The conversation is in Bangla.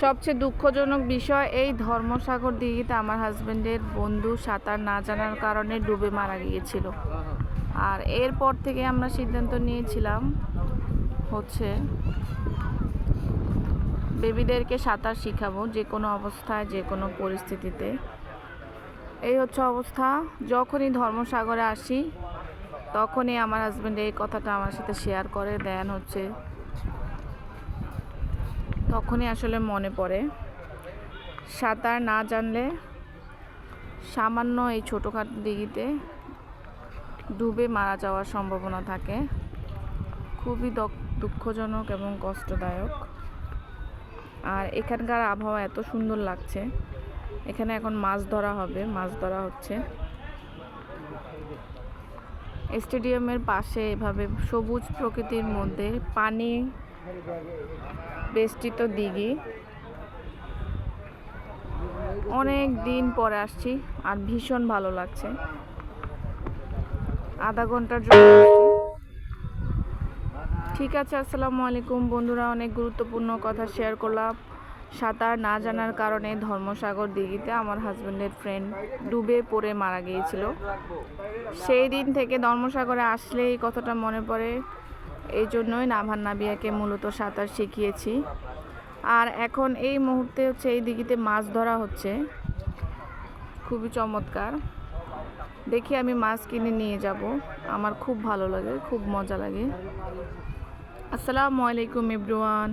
সবচেয়ে দুঃখজনক বিষয়, এই ধর্মসাগর দিঘিতে আমার হাজবেন্ডের বন্ধু সাঁতার না জানার কারণে ডুবে মারা গিয়েছিল। আর এরপর থেকে আমরা সিদ্ধান্ত নিয়েছিলাম হচ্ছে বেবিদেরকে সাঁতার শিখাবো, যে কোনো অবস্থায়, যে কোনো পরিস্থিতিতে। এই হচ্ছে অবস্থা। যখনই ধর্মসাগরে আসি তখনই আমার হাজবেন্ড এই কথাটা আমার সাথে শেয়ার করে দেন হচ্ছে, তখনই আসলে মনে পড়ে সাঁতার না জানলে সামান্য এই ছোটোখাটো দিঘিতে ডুবে মারা যাওয়ার সম্ভাবনা থাকে। খুবই দুঃখজনক এবং কষ্টদায়ক। আর এখানকার আবহাওয়া এত সুন্দর লাগছে। এখানে এখন মাছ ধরা হবে, মাছ ধরা হচ্ছে। স্টেডিয়ামের পাশে এভাবে সবুজ প্রকৃতির মধ্যে পানি বেষ্টিত দিঘি। অনেক দিন পরে আসছি আর ভীষণ ভালো লাগছে। আধা ঘন্টার জন্য আসছি। ঠিক আছে, আসসালামু আলাইকুম বন্ধুরা। অনেক গুরুত্বপূর্ণ কথা শেয়ার করলাম। সাঁতার না জানার কারণে ধর্মসাগর দিঘিতে আমার হাজবেন্ডের ফ্রেন্ড ডুবে পড়ে মারা গিয়েছিল। সেই দিন থেকে ধর্মসাগরে আসলে এই কথাটা মনে পড়ে। এই জন্যই নাভান নাবিয়াকে মূলত সাঁতার শিখিয়েছি। আর এখন এই মুহূর্তে হচ্ছে এই দিঘিতে মাছ ধরা হচ্ছে, খুবই চমৎকার। দেখি আমি মাছ কিনে নিয়ে যাব। আমার খুব ভালো লাগে, খুব মজা লাগে। আসসালামু আলাইকুম এভরিওয়ান।